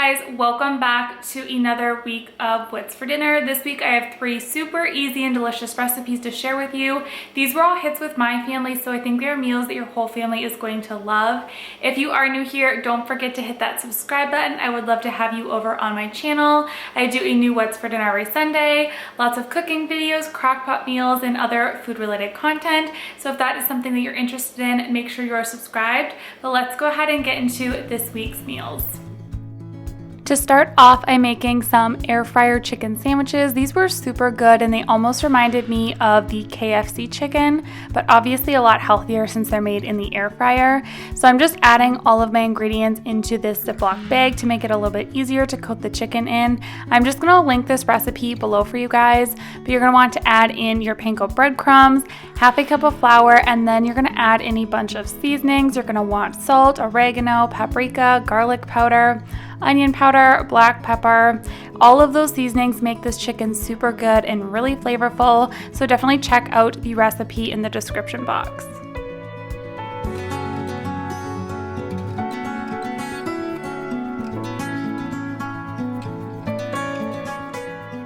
guys, welcome back to another week of What's for Dinner. This week I have 3 super easy and delicious recipes to share with you. These were all hits with my family, so I think they are meals that your whole family is going to love. If you are new here, don't forget to hit that subscribe button. I would love to have you over on my channel. I do a new What's for Dinner every Sunday, lots of cooking videos, crock-pot meals, and other food-related content. So if that is something that you're interested in, make sure you are subscribed. But let's go ahead and get into this week's meals. To start off, I'm making some air fryer chicken sandwiches. These were super good and they almost reminded me of the KFC chicken, but obviously a lot healthier since they're made in the air fryer. So I'm just adding all of my ingredients into this Ziploc bag to make it a little bit easier to coat the chicken in. I'm just gonna link this recipe below for you guys, but you're gonna want to add in your panko breadcrumbs, half a cup of flour, and then you're gonna add in a bunch of seasonings. You're gonna want salt, oregano, paprika, garlic powder, onion powder, black pepper. All of those seasonings make this chicken super good and really flavorful, so definitely check out the recipe in the description box.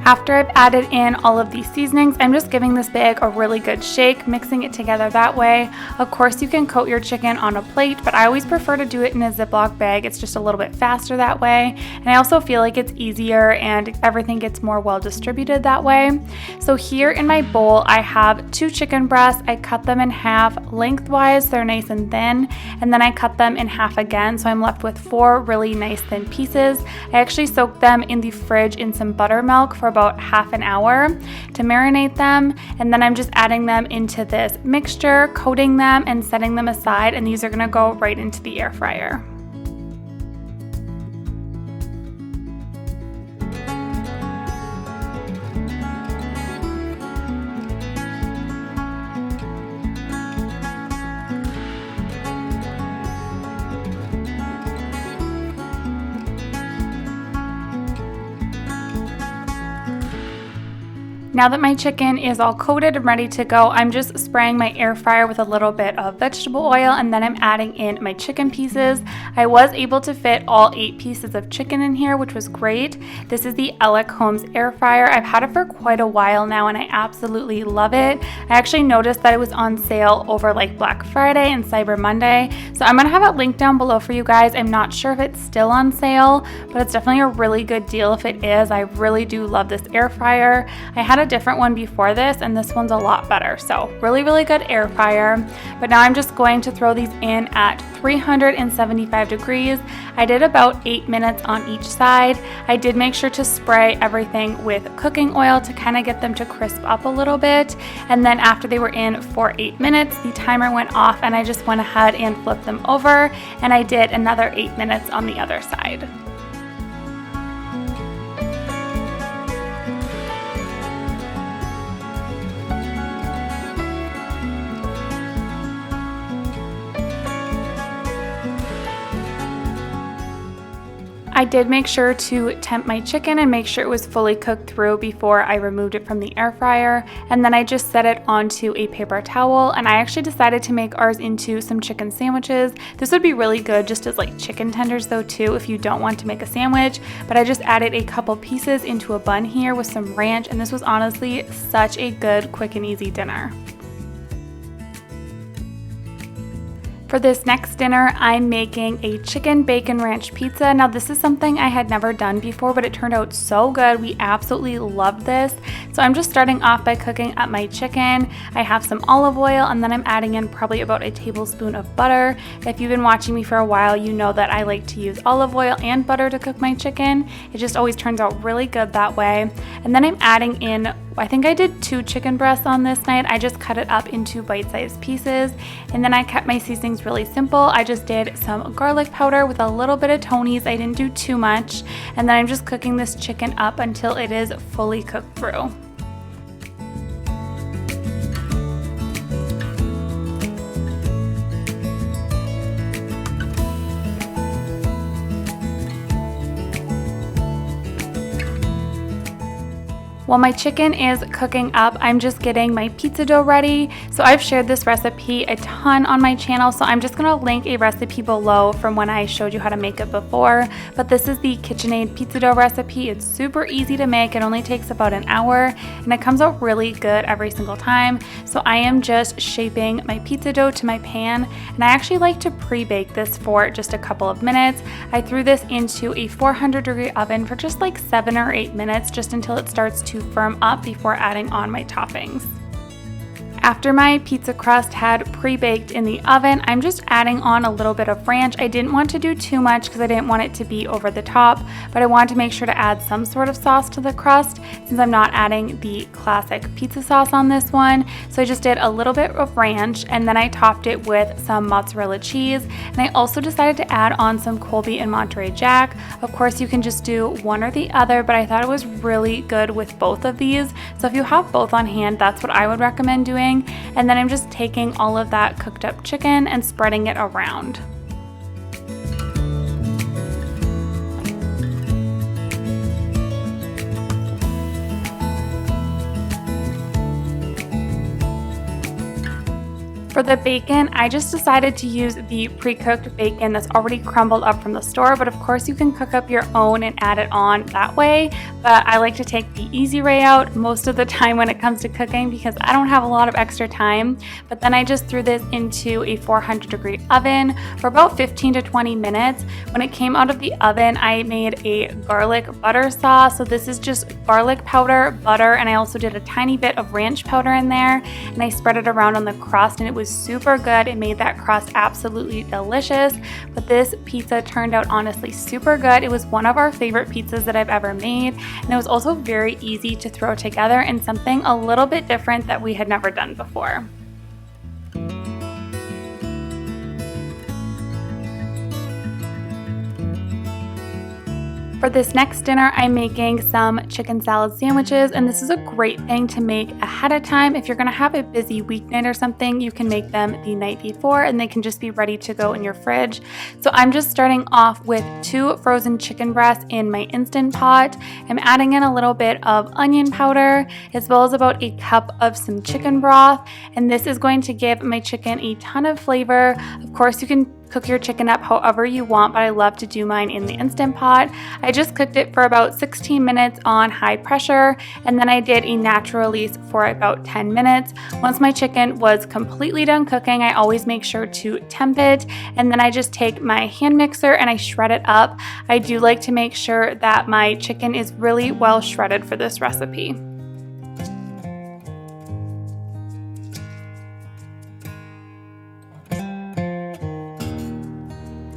After I've added in all of these seasonings, I'm just giving this bag a really good shake, mixing it together that way. Of course, you can coat your chicken on a plate, but I always prefer to do it in a Ziploc bag. It's just a little bit faster that way, and I also feel like it's easier and everything gets more well distributed that way. So here in my bowl, I have 2 chicken breasts. I cut them in half lengthwise, they're nice and thin, and then I cut them in half again, so I'm left with 4 really nice thin pieces. I actually soaked them in the fridge in some buttermilk for about half an hour to marinate them, and then I'm just adding them into this mixture, coating them and setting them aside, and these are going to go right into the air fryer. Now that my chicken is all coated and ready to go, I'm just spraying my air fryer with a little bit of vegetable oil, and then I'm adding in my chicken pieces. I was able to fit all 8 pieces of chicken in here, which was great. This is the Alec Holmes air fryer. I've had it for quite a while now and I absolutely love it. I actually noticed that it was on sale over like Black Friday and Cyber Monday. So I'm gonna have it linked down below for you guys. I'm not sure if it's still on sale, but it's definitely a really good deal if it is. I really do love this air fryer. I had a different one before this and this one's a lot better, so really good air fryer. But now I'm just going to throw these in at 375 degrees. I did about 8 minutes on each side. I did make sure to spray everything with cooking oil to kind of get them to crisp up a little bit, and then after they were in for 8 minutes, the timer went off and I just went ahead and flipped them over, and I did another 8 minutes on the other side. I did make sure to temp my chicken and make sure it was fully cooked through before I removed it from the air fryer, and then I just set it onto a paper towel, and I actually decided to make ours into some chicken sandwiches. This would be really good just as like chicken tenders though too if you don't want to make a sandwich, but I just added a couple pieces into a bun here with some ranch, and this was honestly such a good, quick and easy dinner. For this next dinner, I'm making a chicken bacon ranch pizza. Now this is something I had never done before, but it turned out so good. We absolutely loved this. So I'm just starting off by cooking up my chicken. I have some olive oil, and then I'm adding in probably about a tablespoon of butter. If you've been watching me for a while, you know that I like to use olive oil and butter to cook my chicken. It just always turns out really good that way. And then I'm adding in, I think I did 2 chicken breasts on this night. I just cut it up into bite-sized pieces, and then I kept my seasonings really simple. I just did some garlic powder with a little bit of Tony's. I didn't do too much, and then I'm just cooking this chicken up until it is fully cooked through. While my chicken is cooking up, I'm just getting my pizza dough ready. So I've shared this recipe a ton on my channel, so I'm just gonna link a recipe below from when I showed you how to make it before. But this is the KitchenAid pizza dough recipe. It's super easy to make. It only takes about an hour, and it comes out really good every single time. So I am just shaping my pizza dough to my pan, and I actually like to pre-bake this for just a couple of minutes. I threw this into a 400-degree oven for just like 7 or 8 minutes, just until it starts to firm up before adding on my toppings. After my pizza crust had pre-baked in the oven, I'm just adding on a little bit of ranch. I didn't want to do too much because I didn't want it to be over the top, but I wanted to make sure to add some sort of sauce to the crust since I'm not adding the classic pizza sauce on this one. So I just did a little bit of ranch, and then I topped it with some mozzarella cheese, and I also decided to add on some Colby and Monterey Jack. Of course, you can just do one or the other, but I thought it was really good with both of these. So if you have both on hand, that's what I would recommend doing. And then I'm just taking all of that cooked up chicken and spreading it around. For the bacon, I just decided to use the pre-cooked bacon that's already crumbled up from the store, but of course you can cook up your own and add it on that way. But I like to take the easy way out most of the time when it comes to cooking because I don't have a lot of extra time. But then I just threw this into a 400-degree oven for about 15 to 20 minutes. When it came out of the oven, I made a garlic butter sauce. So this is just garlic powder, butter, and I also did a tiny bit of ranch powder in there, and I spread it around on the crust, and it was super good. It made that crust absolutely delicious. But this pizza turned out honestly super good. It was one of our favorite pizzas that I've ever made, and it was also very easy to throw together and something a little bit different that we had never done before. For this next dinner, I'm making some chicken salad sandwiches, and this is a great thing to make ahead of time. If you're gonna have a busy weeknight or something, you can make them the night before and they can just be ready to go in your fridge. So I'm just starting off with 2 frozen chicken breasts in my Instant Pot. I'm adding in a little bit of onion powder, as well as about a cup of some chicken broth, and this is going to give my chicken a ton of flavor. Of course, you can cook your chicken up however you want, but I love to do mine in the Instant Pot. I just cooked it for about 16 minutes on high pressure, and then I did a natural release for about 10 minutes. Once my chicken was completely done cooking, I always make sure to temp it, and then I just take my hand mixer and I shred it up. I do like to make sure that my chicken is really well shredded for this recipe.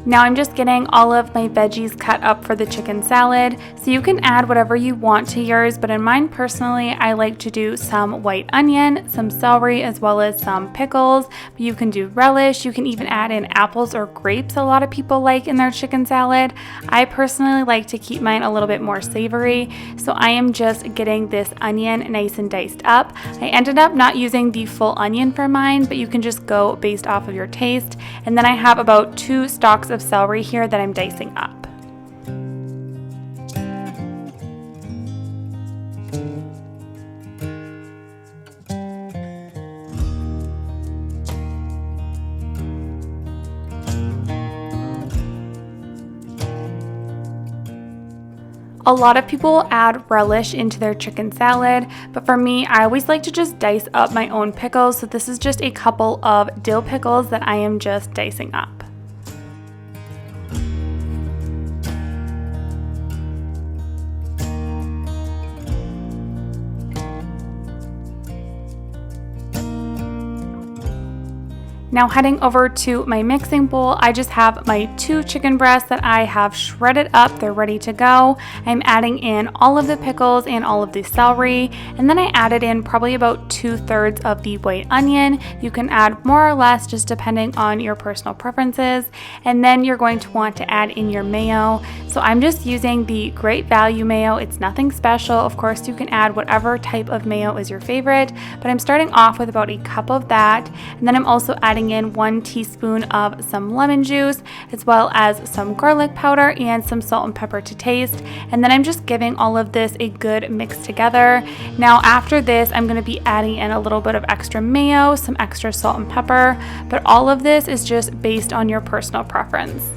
Now I'm just getting all of my veggies cut up for the chicken salad. So you can add whatever you want to yours, but in mine personally, I like to do some white onion, some celery, as well as some pickles. But you can do relish. You can even add in apples or grapes a lot of people like in their chicken salad. I personally like to keep mine a little bit more savory. So I am just getting this onion nice and diced up. I ended up not using the full onion for mine, but you can just go based off of your taste. And then I have about 2 stalks of celery here that I'm dicing up. A lot of people will add relish into their chicken salad, but for me, I always like to just dice up my own pickles. So this is just a couple of dill pickles that I am just dicing up. Now heading over to my mixing bowl, I just have my 2 chicken breasts that I have shredded up. They're ready to go. I'm adding in all of the pickles and all of the celery, and then I added in probably about 2/3 of the white onion. You can add more or less just depending on your personal preferences, and then you're going to want to add in your mayo. So I'm just using the Great Value mayo. It's nothing special. Of course, you can add whatever type of mayo is your favorite, but I'm starting off with about a cup of that, and then I'm also adding adding in 1 teaspoon of some lemon juice, as well as some garlic powder and some salt and pepper to taste. And then I'm just giving all of this a good mix together. Now after this, I'm going to be adding in a little bit of extra mayo, some extra salt and pepper, but all of this is just based on your personal preference.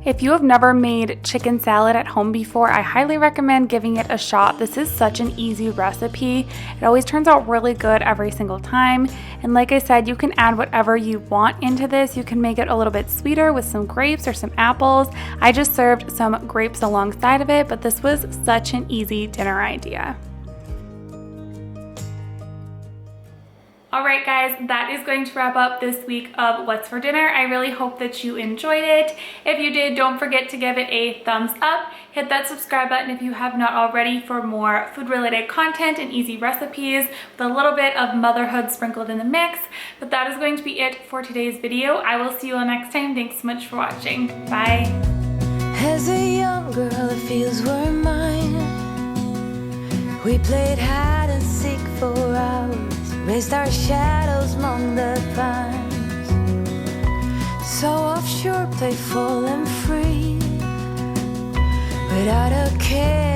If you have never made chicken salad at home before, I highly recommend giving it a shot. This is such an easy recipe. It always turns out really good every single time. And like I said, you can add whatever you want into this. You can make it a little bit sweeter with some grapes or some apples. I just served some grapes alongside of it, but this was such an easy dinner idea. Alright guys, that is going to wrap up this week of What's for Dinner. I really hope that you enjoyed it. If you did, don't forget to give it a thumbs up. Hit that subscribe button if you have not already for more food-related content and easy recipes with a little bit of motherhood sprinkled in the mix. But that is going to be it for today's video. I will see you all next time. Thanks so much for watching. Bye. As a young girl, the fields were mine. We played hide and seek for hours, raised our shadows among the pines. So offshore, playful and free, without a care.